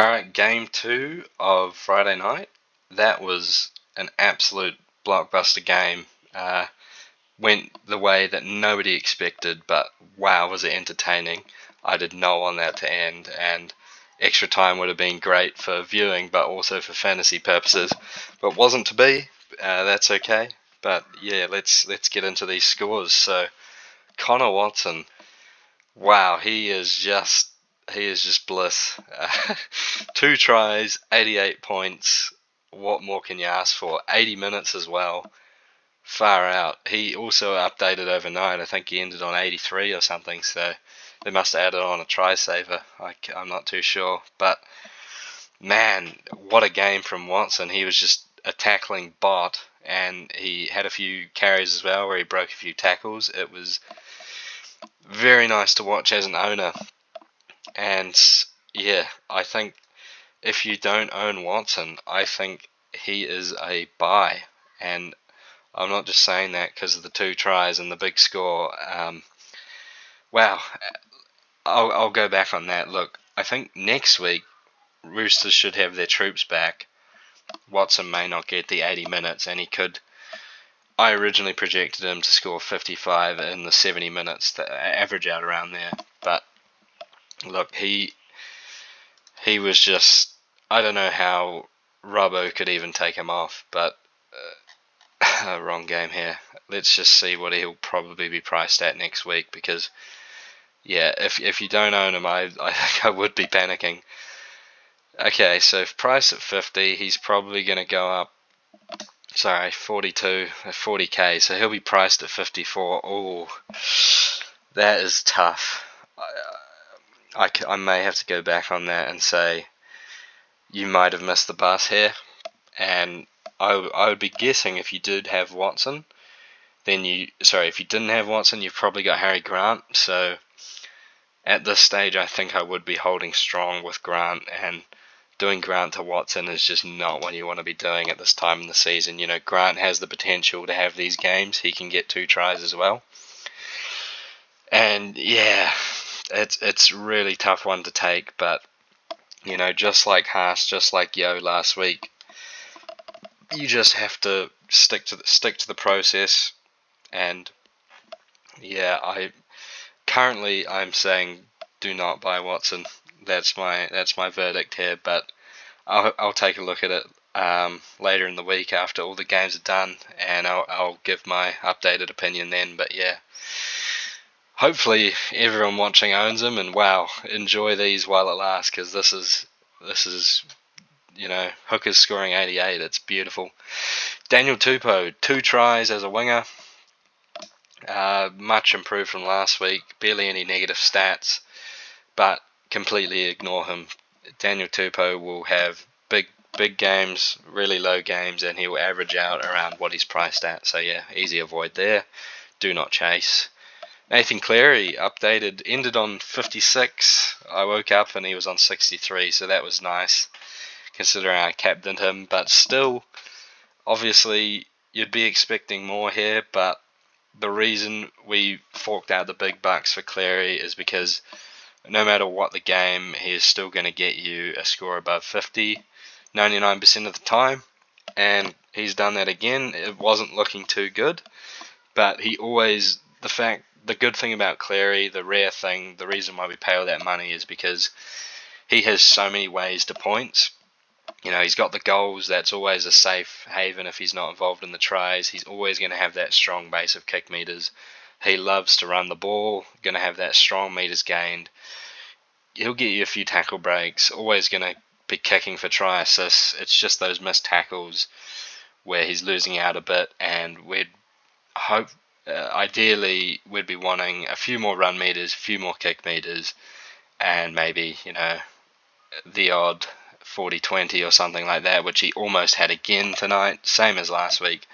Alright, game two of Friday night. That was an absolute blockbuster game. Went the way that nobody expected, but wow, was it entertaining. I did not want that to end, and extra time would have been great for viewing, but also for fantasy purposes. But wasn't to be. That's okay. But yeah, let's get into these scores. So Connor Watson, wow, he is just bliss. 2 tries, 88 points. What more can you ask for? 80 minutes as well. Far out. He also updated overnight. I think he ended on 83 or something. So they must have added on a try saver. I'm not too sure. But man, what a game from Watson. He was just a tackling bot. And he had a few carries as well where he broke a few tackles. It was very nice to watch as an owner. And yeah, I think if you don't own Watson, I think he is a buy. And I'm not just saying that because of the 2 tries and the big score. Wow, I'll go back on that. Look, I think next week Roosters should have their troops back. Watson may not get the 80 minutes, and he could. I originally projected him to score 55 in the 70 minutes, to average out around there. But look, he was just. I don't know how Robbo could even take him off, but wrong game here. Let's just see what he'll probably be priced at next week because, yeah, if you don't own him, I think I would be panicking. Okay, so if price at 50, he's probably going to go up. Sorry, 42, 40k, so he'll be priced at 54. Oh, that is tough. I may have to go back on that and say you might have missed the bus here. And I would be guessing if you did have Watson, if you didn't have Watson, you've probably got Harry Grant. So at this stage, I think I would be holding strong with Grant, and doing Grant to Watson is just not what you want to be doing at this time in the season. You know, Grant has the potential to have these games. He can get 2 tries as well. And yeah, it's really tough one to take, but you know, just like Haas, just like Yo last week, you just have to stick to the process. And yeah, I'm saying do not buy Watson. That's my verdict here. But I'll take a look at it later in the week after all the games are done, and I'll give my updated opinion then. But yeah, hopefully everyone watching owns him, and wow, enjoy these while it lasts, because this is Hooker's scoring 88. It's beautiful. Daniel Tupou, 2 tries as a winger. Much improved from last week. Barely any negative stats, but completely ignore him. Daniel Tupou will have big games, really low games, and he will average out around what he's priced at. So yeah, easy avoid there. Do not chase. Nathan Cleary updated, ended on 56. I woke up and he was on 63, so that was nice considering I captained him. But still, obviously, you'd be expecting more here, but the reason we forked out the big bucks for Cleary is because no matter what the game, he is still going to get you a score above 50 99% of the time, and he's done that again. It wasn't looking too good, but the good thing about Cleary, the rare thing, the reason why we pay all that money is because he has so many ways to points. You know, he's got the goals. That's always a safe haven if he's not involved in the tries. He's always going to have that strong base of kick meters. He loves to run the ball, going to have that strong meters gained. He'll get you a few tackle breaks, always going to be kicking for try assists. It's just those missed tackles where he's losing out a bit, and we'd hope, ideally, we'd be wanting a few more run meters, a few more kick meters, and maybe, the odd 40-20 or something like that, which he almost had again tonight, same as last week.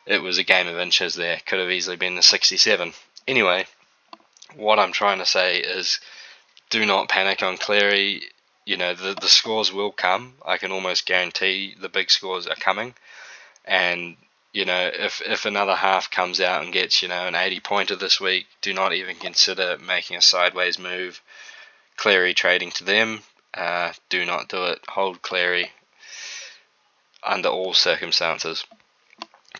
It was a game of inches there. Could have easily been the 67. Anyway, what I'm trying to say is do not panic on Cleary. You know, the scores will come. I can almost guarantee the big scores are coming. And, you know, if another half comes out and gets, an 80-pointer this week, do not even consider making a sideways move. Cleary trading to them. Do not do it. Hold Cleary under all circumstances.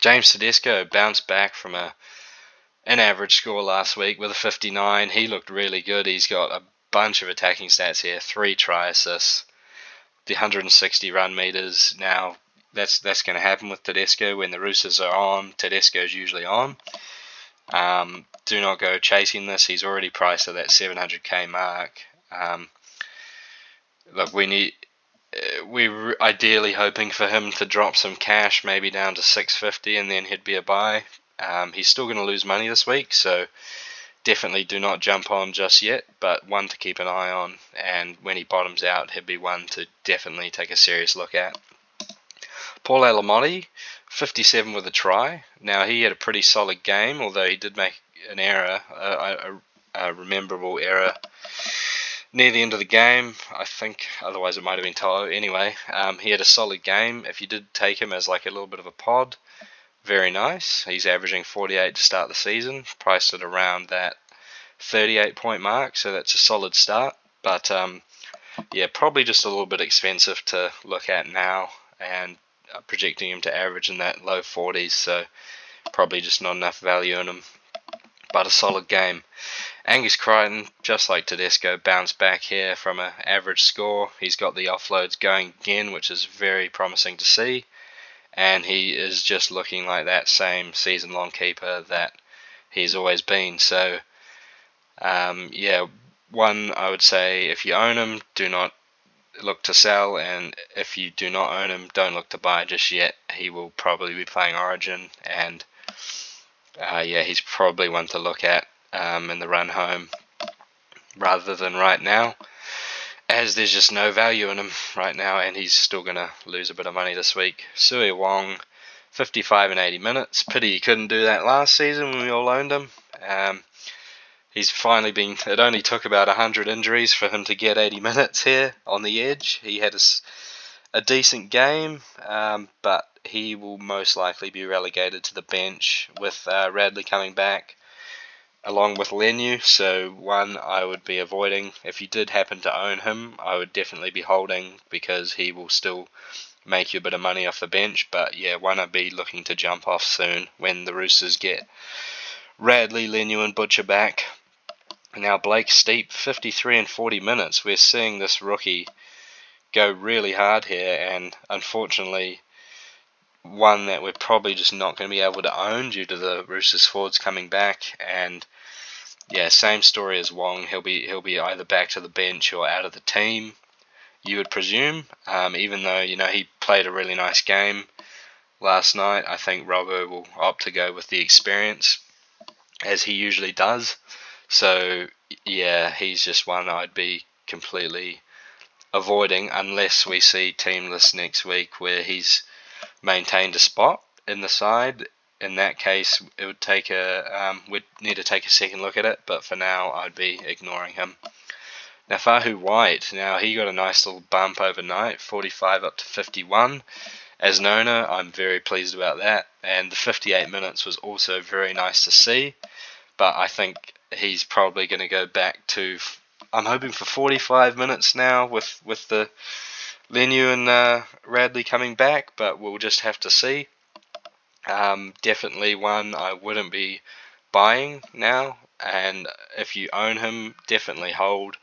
James Tedesco bounced back from an average score last week with a 59. He looked really good. He's got a bunch of attacking stats here. 3 try assists. The 160 run meters. Now, that's going to happen with Tedesco. When the Roosters are on, Tedesco's usually on. Do not go chasing this. He's already priced at that 700k mark. Look, we're ideally hoping for him to drop some cash, maybe down to 650, and then he'd be a buy. He's still going to lose money this week, so definitely do not jump on just yet, but one to keep an eye on, and when he bottoms out, he'd be one to definitely take a serious look at. Paul Alamotti, 57 with a try. Now, he had a pretty solid game, although he did make an error, a rememberable error near the end of the game, I think. Otherwise, it might have been Toho. Anyway, he had a solid game. If you did take him as like a little bit of a pod, very nice. He's averaging 48 to start the season, priced at around that 38 point mark, so that's a solid start. But yeah, probably just a little bit expensive to look at now, and projecting him to average in that low 40s, so probably just not enough value in him. But a solid game. Angus Crichton, just like Tedesco, bounced back here from an average score. He's got the offloads going again, which is very promising to see. And he is just looking like that same season-long keeper that he's always been. So, yeah, one, I would say if you own him, do not look to sell. And if you do not own him, don't look to buy just yet. He will probably be playing Origin. And, yeah, he's probably one to look at in the run home rather than right now, as there's just no value in him right now, and he's still going to lose a bit of money this week. Sui Wong, 55 and 80 minutes. Pity he couldn't do that last season when we all owned him. He's finally been, it only took about 100 injuries for him to get 80 minutes here on the edge. He had a decent game, but he will most likely be relegated to the bench with Radley coming back, along with Lenu, so one I would be avoiding. If you did happen to own him, I would definitely be holding, because he will still make you a bit of money off the bench. But yeah, one I'd be looking to jump off soon when the Roosters get Radley, Lenu and Butcher back. Now Blake Steep, 53 and 40 minutes. We're seeing this rookie go really hard here, and unfortunately one that we're probably just not going to be able to own due to the Roosters forwards coming back. And yeah, same story as Wong. He'll be either back to the bench or out of the team, you would presume. Even though, you know, he played a really nice game last night, I think Robbo will opt to go with the experience, as he usually does. So yeah, he's just one I'd be completely avoiding unless we see teamless next week where he's maintained a spot in the side. In that case, it would take we'd need to take a second look at it, but for now, I'd be ignoring him. Now, Fahu White, now he got a nice little bump overnight, 45 up to 51. As an owner, I'm very pleased about that, and the 58 minutes was also very nice to see, but I think he's probably going to go back to, I'm hoping for 45 minutes now with the Lenu and Radley coming back, but we'll just have to see. Definitely one I wouldn't be buying now, and if you own him, definitely hold.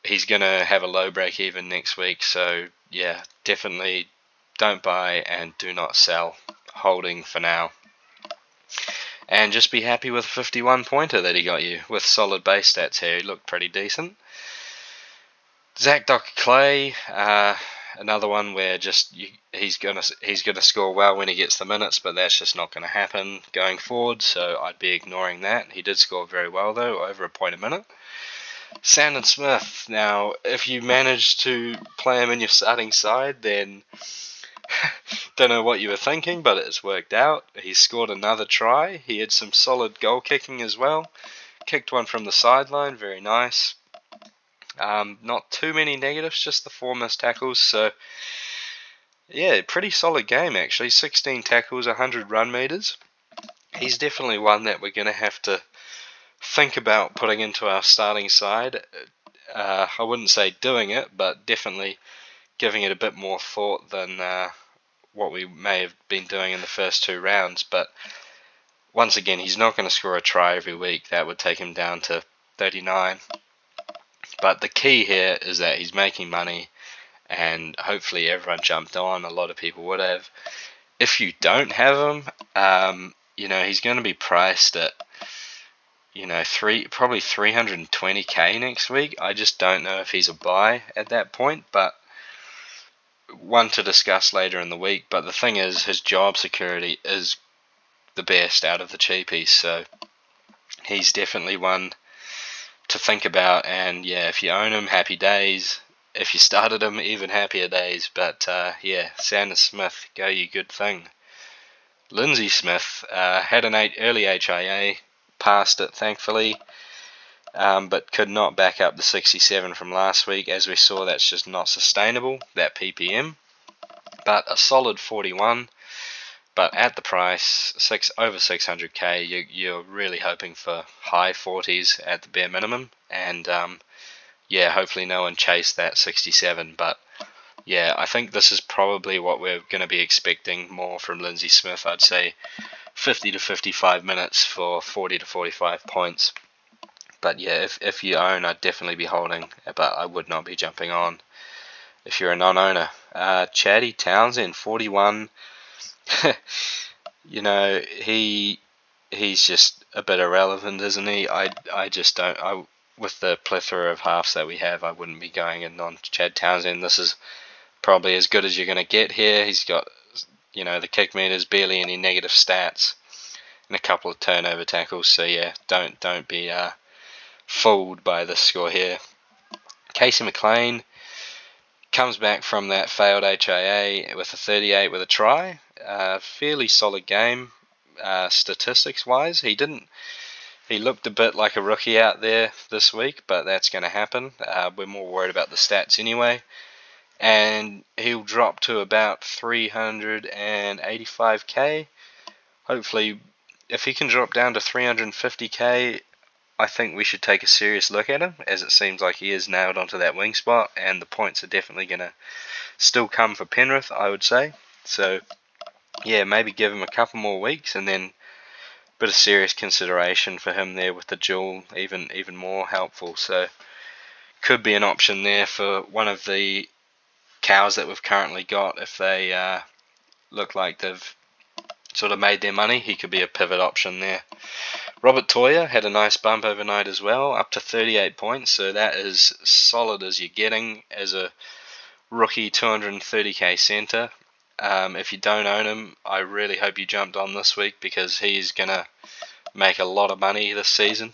He's going to have a low break even next week, so yeah, definitely don't buy and do not sell. Holding for now. And just be happy with a 51 pointer that he got you, with solid base stats here. He looked pretty decent. Zach Clay, another one where just he's gonna score well when he gets the minutes, but that's just not going to happen going forward, so I'd be ignoring that. He did score very well though, over a point a minute. Sandon Smith, now if you manage to play him in your starting side, then don't know what you were thinking, but it's worked out. He scored another try. He had some solid goal kicking as well. Kicked one from the sideline, very nice. Not too many negatives, just the 4 missed tackles. So, yeah, pretty solid game actually. 16 tackles, 100 run meters. He's definitely one that we're going to have to think about putting into our starting side. I wouldn't say doing it, but definitely giving it a bit more thought than what we may have been doing in the first 2 rounds. But once again, he's not going to score a try every week. That would take him down to 39. But the key here is that he's making money, and hopefully everyone jumped on. A lot of people would have. If you don't have him, he's going to be priced at, probably 320k next week. I just don't know if he's a buy at that point, but one to discuss later in the week. But the thing is, his job security is the best out of the cheapies, so he's definitely one to think about. And yeah, if you own him, happy days. If you started him, even happier days. But Sanders Smith, go you good thing. Lindsay Smith had an early HIA, passed it thankfully, but could not back up the 67 from last week. As we saw, that's just not sustainable, that PPM. But a solid 41, but at the price, over 600k, you're really hoping for high 40s at the bare minimum. And hopefully no one chased that 67. But yeah, I think this is probably what we're going to be expecting more from Lindsay Smith. I'd say 50 to 55 minutes for 40 to 45 points. But yeah, if you own, I'd definitely be holding, but I would not be jumping on if you're a non-owner. Chatty Townsend, 41. He's just a bit irrelevant, isn't he? I just don't. With the plethora of halves that we have, I wouldn't be going in on Chad Townsend. This is probably as good as you're going to get here. He's got, the kick meters, barely any negative stats, and a couple of turnover tackles. So yeah, don't be fooled by this score here. Casey McLean comes back from that failed HIA with a 38 with a try. Fairly solid game, statistics-wise. He looked a bit like a rookie out there this week, but that's going to happen. We're more worried about the stats anyway. And he'll drop to about 385k. Hopefully, if he can drop down to 350k, I think we should take a serious look at him, as it seems like he is nailed onto that wing spot, and the points are definitely going to still come for Penrith, I would say. So, yeah, maybe give him a couple more weeks, and then a bit of serious consideration for him there with the duel, even more helpful. So, could be an option there for one of the cows that we've currently got. If they look like they've sort of made their money, he could be a pivot option there. Robert Toya had a nice bump overnight as well, up to 38 points, so that is solid as you're getting as a rookie 230k centre. If you don't own him, I really hope you jumped on this week, because he's going to make a lot of money this season,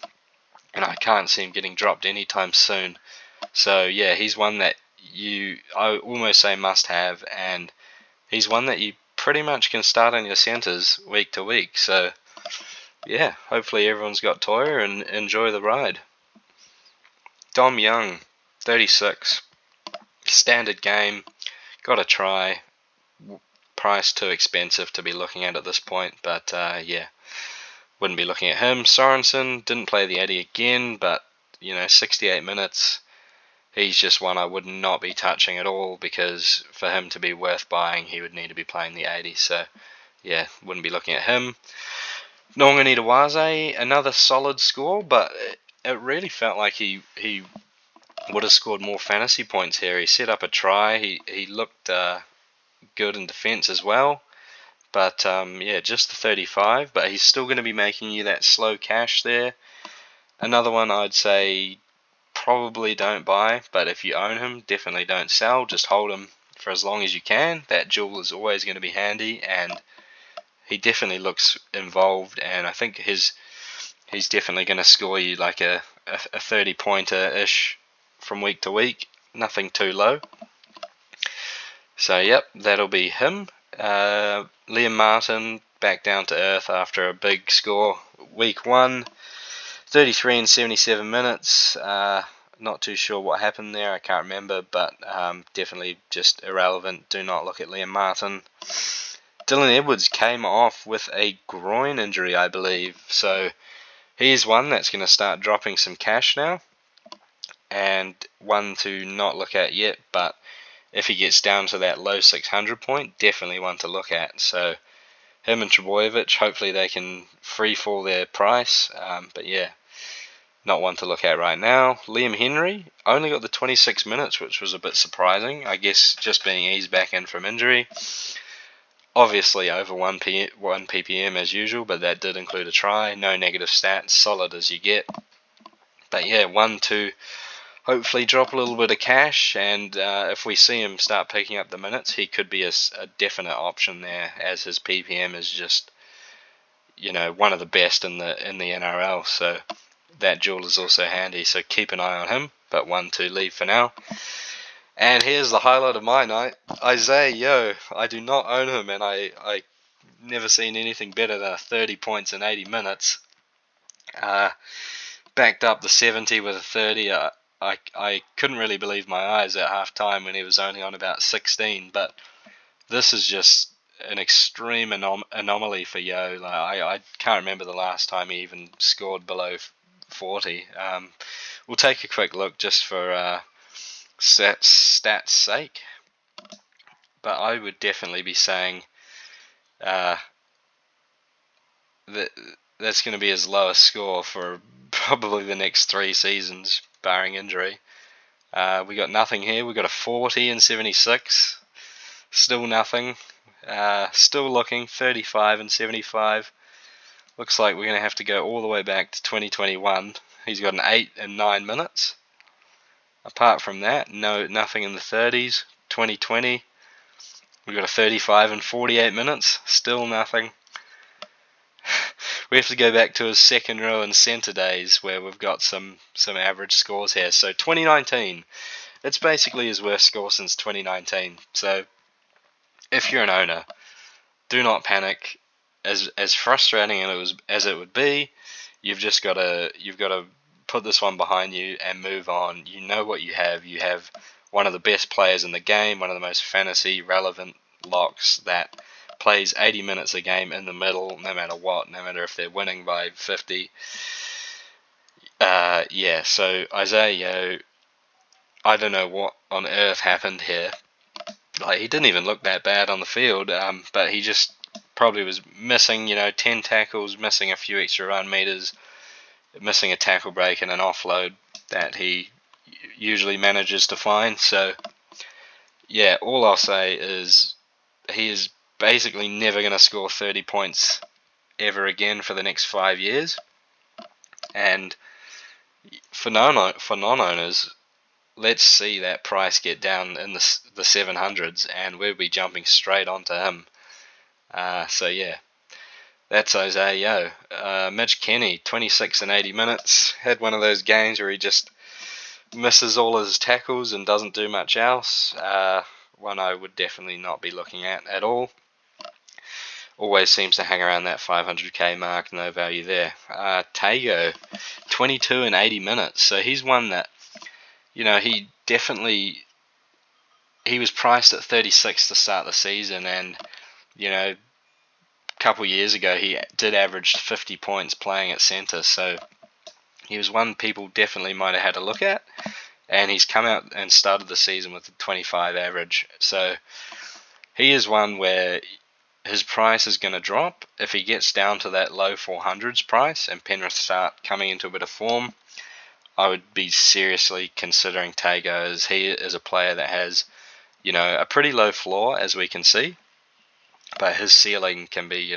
and I can't see him getting dropped anytime soon. So yeah, he's one that I almost say must have, and he's one that you pretty much can start on your centres week to week. So yeah, hopefully everyone's got Toya and enjoy the ride. Dom Young, 36. Standard game, got a try. Price too expensive to be looking at this point, but wouldn't be looking at him. Sorensen didn't play the 80 again, but 68 minutes. He's just one I would not be touching at all, because for him to be worth buying, he would need to be playing the 80. So yeah, wouldn't be looking at him. Nonganitawaze, another solid score, but it really felt like he would have scored more fantasy points here. He set up a try. He looked good in defence as well. But just the 35. But he's still going to be making you that slow cash there. Another one I'd say probably don't buy, but if you own him, definitely don't sell. Just hold him for as long as you can. That jewel is always going to be handy, and he definitely looks involved, and I think he's definitely going to score you like a 30-pointer-ish from week to week. Nothing too low. So, yep, that'll be him. Liam Martin back down to earth after a big score week 1. 33 and 77 minutes. Not too sure what happened there. I can't remember, but definitely just irrelevant. Do not look at Liam Martin. Dylan Edwards came off with a groin injury, I believe. So he's one that's going to start dropping some cash now. and one to not look at yet, but if he gets down to that low 600 point, definitely one to look at. So him and Trebojevic, hopefully they can free fall their price, but yeah, not one to look at right now. Liam Henry only got the 26 minutes, which was a bit surprising, I guess, just being eased back in from injury. Obviously over 1 ppm as usual, but that did include a try. No negative stats, solid as you get. But yeah, one to hopefully drop a little bit of cash, and if we see him start picking up the minutes, he could be a definite option there, as his ppm is just, one of the best in the NRL. So that jewel is also handy. So keep an eye on him, but one to leave for now. And here's the highlight of my night, Isaiah Yeo. I do not own him, and I never seen anything better than 30 points in 80 minutes. Backed up the 70 with a 30. I couldn't really believe my eyes at half time when he was only on about 16, but this is just an extreme anomaly for Yeo. I can't remember the last time he even scored below 40. We'll take a quick look just for stats sake, but I would definitely be saying that's going to be his lowest score for probably the next 3 seasons, barring injury. We got nothing here. We got a 40 and 76. Still nothing. Still looking. 35 and 75. Looks like we're going to have to go all the way back to 2021. He's got an 8 and 9 minutes. Apart from that, nothing in the 30s. 2020. We got a 35 and 48 minutes. Still nothing. We have to go back to his second row and centre days, where we've got some average scores here. So 2019, it's basically his worst score since 2019. So if you're an owner, do not panic. As frustrating as it would be, you've got to put this one behind you and move on. You know what you have. You have one of the best players in the game, one of the most fantasy relevant locks that plays 80 minutes a game in the middle, no matter what, no matter if they're winning by 50. So Isaiah Yeo, I don't know what on earth happened here. He didn't even look that bad on the field, but he just probably was missing, 10 tackles, missing a few extra run meters, missing a tackle break and an offload that he usually manages to find. So, yeah, all I'll say is he is basically never going to score 30 points ever again for the next 5 years. And for non-owners, let's see that price get down in the 700s, and we'll be jumping straight onto him. So yeah, that's Isaiah Yeo. Mitch Kenny, 26 and 80 minutes, had one of those games where he just misses all his tackles and doesn't do much else. One I would definitely not be looking at all. Always seems to hang around that 500k mark, no value there. Tago, 22 and 80 minutes. So he's one that, he was priced at 36 to start the season, and, a couple years ago he did average 50 points playing at centre. So he was one people definitely might have had a look at, and he's come out and started the season with a 25 average. So he is one where his price is going to drop if he gets down to that low 400s price and Penrith start coming into a bit of form. I would be seriously considering Tago, as he is a player that has, a pretty low floor, as we can see, but his ceiling can be,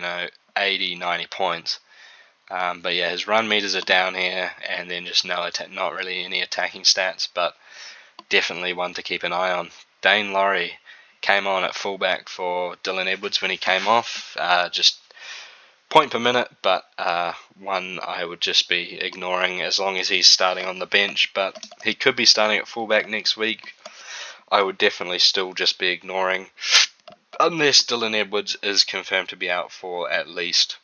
80, 90 points. But yeah, his run meters are down here, and then just not really any attacking stats, but definitely one to keep an eye on. Dane Laurie came on at fullback for Dylan Edwards when he came off, just point per minute, but one I would just be ignoring as long as he's starting on the bench. But he could be starting at fullback next week. I would definitely still just be ignoring, unless Dylan Edwards is confirmed to be out for at least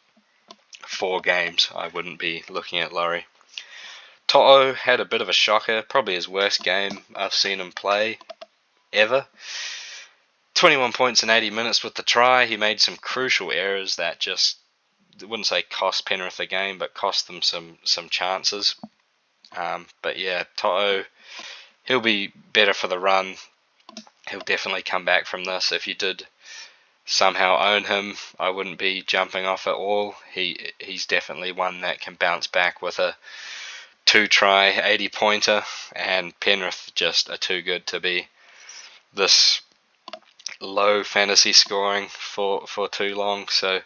4 games. I wouldn't be looking at Laurie. To'o had a bit of a shocker, probably his worst game I've seen him play ever. 21 points in 80 minutes with the try. He made some crucial errors that just, I wouldn't say cost Penrith the game, but cost them some chances. But yeah, Toto, he'll be better for the run. He'll definitely come back from this. If you did somehow own him, I wouldn't be jumping off at all. He's definitely one that can bounce back with a 2-try 80-pointer, and Penrith just are too good to be this low fantasy scoring for too long. So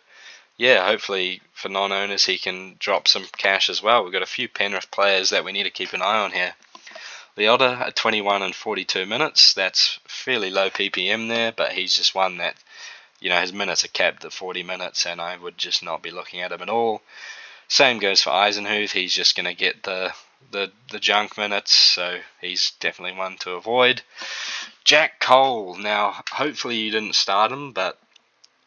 yeah, hopefully for non-owners he can drop some cash as well. We've got a few Penrith players that we need to keep an eye on here. Leota at 21 and 42 minutes. That's fairly low PPM there, but he's just one that, his minutes are capped at 40 minutes, and I would just not be looking at him at all. Same goes for Eisenhuth. He's just going to get the junk minutes, so he's definitely one to avoid. Jack Cole. Now, hopefully you didn't start him, but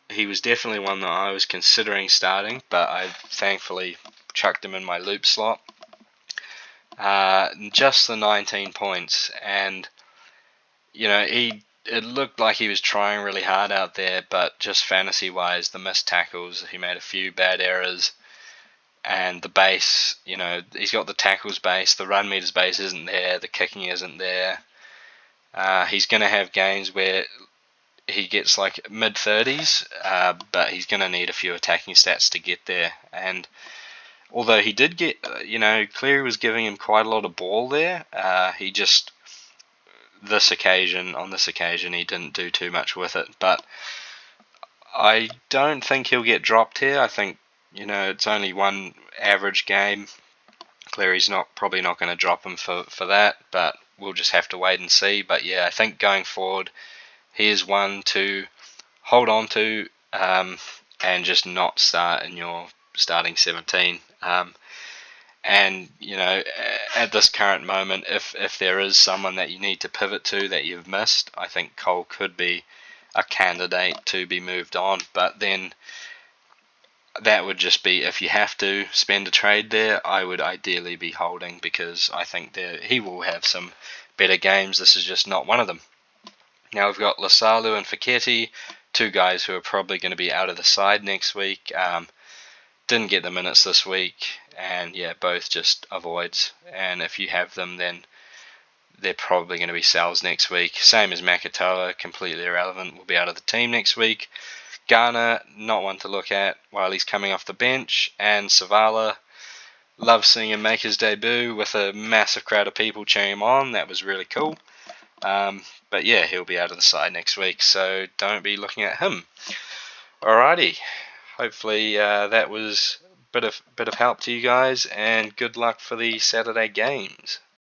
he was definitely one that I was considering starting, but I thankfully chucked him in my loop slot. Just the 19 points, and it looked like he was trying really hard out there, but just fantasy-wise, the missed tackles, he made a few bad errors, and the base, he's got the tackles base, the run meters base isn't there, the kicking isn't there. He's going to have games where he gets like mid-30s, but he's going to need a few attacking stats to get there, and although he did get, Cleary was giving him quite a lot of ball there, he just, on this occasion, he didn't do too much with it. But I don't think he'll get dropped here. I think, it's only one average game. Cleary's probably not going to drop him for that, but we'll just have to wait and see. But yeah, I think going forward, he is one to hold on to, and just not start in your starting 17. And at this current moment, if there is someone that you need to pivot to that you've missed, I think Cole could be a candidate to be moved on. But then that would just be, if you have to spend a trade there, I would ideally be holding, because I think he will have some better games. This is just not one of them. Now we've got Lasalu and Fiketti, two guys who are probably going to be out of the side next week. Didn't get the minutes this week, and yeah, both just avoids. And if you have them, then they're probably going to be sells next week. Same as Makatoa, completely irrelevant, will be out of the team next week. Garner, not one to look at while he's coming off the bench. And Savala, love seeing him make his debut with a massive crowd of people cheering him on. That was really cool. But yeah, he'll be out of the side next week, so don't be looking at him. Alrighty. Hopefully that was a bit of help to you guys, and good luck for the Saturday games.